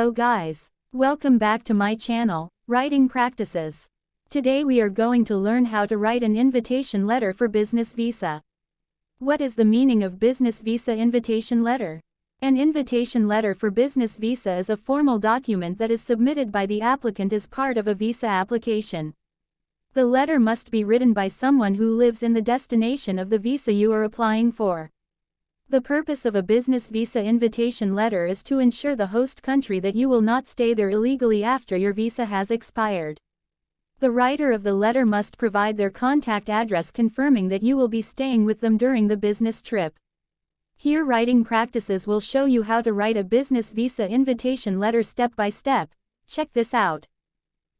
Hello guys. Welcome back to my channel, Writing Practices. Today we are going to learn how to write an invitation letter for business visa. What is the meaning of business visa invitation letter? An invitation letter for business visa is a formal document that is submitted by the applicant as part of a visa application. The letter must be written by someone who lives in the destination of the visa you are applying for. The purpose of a business visa invitation letter is to ensure the host country that you will not stay there illegally after your visa has expired. The writer of the letter must provide their contact address confirming that you will be staying with them during the business trip. Here Writing Practices will show you how to write a business visa invitation letter step by step. Check this out.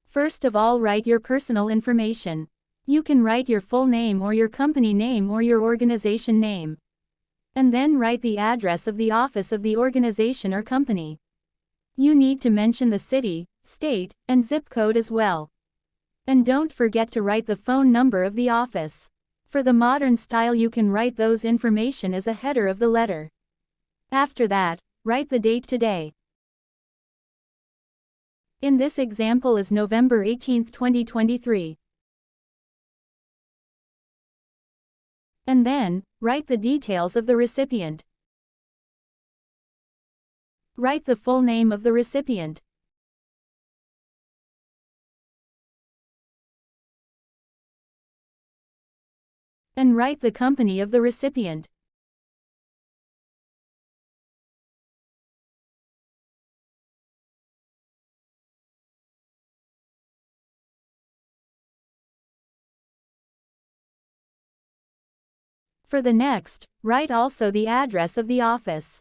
First of all, write your personal information. You can write your full name or your company name or your organization name. And then write the address of the office of the organization or company. You need to mention the city, state, and zip code as well. And don't forget to write the phone number of the office. For the modern style, you can write those information as a header of the letter. After that, write the date today. In this example is November 18, 2023. And then, write the details of the recipient. Write the full name of the recipient. And write the company of the recipient. For the next, write also the address of the office.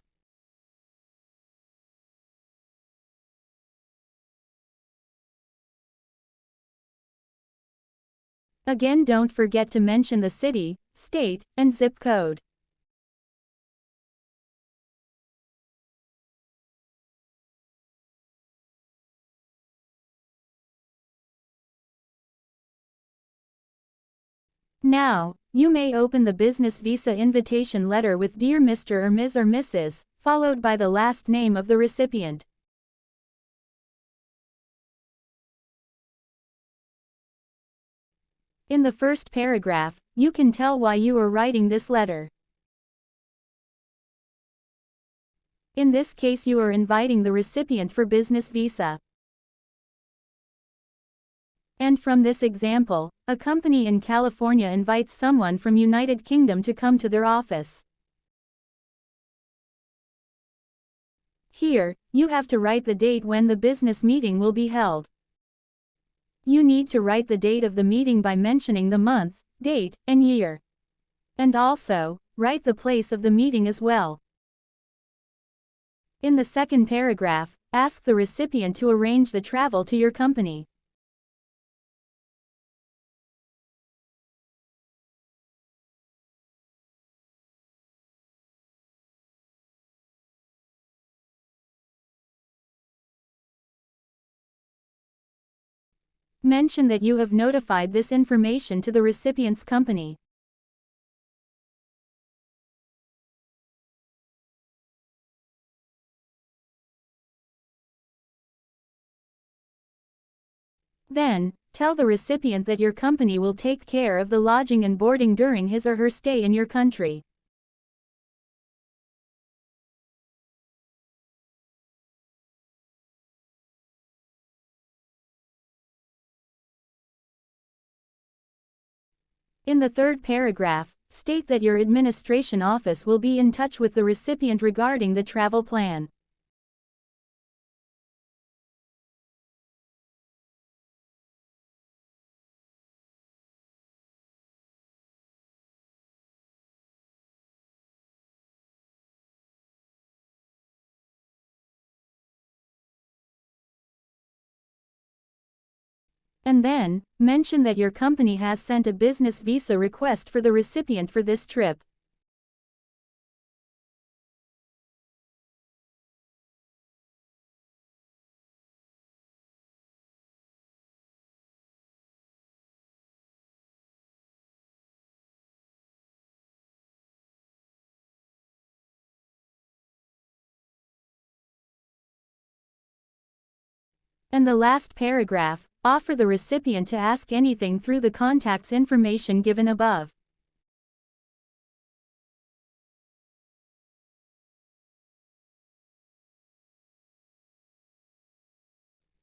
Again, don't forget to mention the city, state, and zip code. Now, you may open the business visa invitation letter with Dear Mr. or Ms. or Mrs., followed by the last name of the recipient. In the first paragraph, you can tell why you are writing this letter. In this case, you are inviting the recipient for business visa. And from this example, a company in California invites someone from United Kingdom to come to their office. Here, you have to write the date when the business meeting will be held. You need to write the date of the meeting by mentioning the month, date, and year. And also, write the place of the meeting as well. In the second paragraph, ask the recipient to arrange the travel to your company. Mention that you have notified this information to the recipient's company. Then, tell the recipient that your company will take care of the lodging and boarding during his or her stay in your country. In the third paragraph, state that your administration office will be in touch with the recipient regarding the travel plan. And then, mention that your company has sent a business visa request for the recipient for this trip. And the last paragraph, offer the recipient to ask anything through the contacts information given above.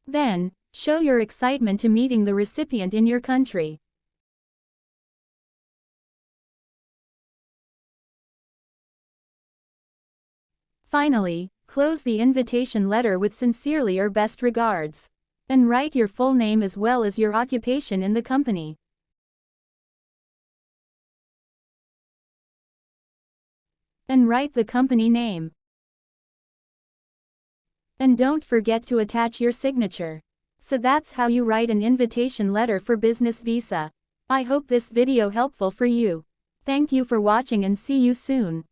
Then, show your excitement to meeting the recipient in your country. Finally, close the invitation letter with sincerely or best regards. And write your full name as well as your occupation in the company. And write the company name. And don't forget to attach your signature. So that's how you write an invitation letter for business visa. I hope this video helpful for you. Thank you for watching and see you soon.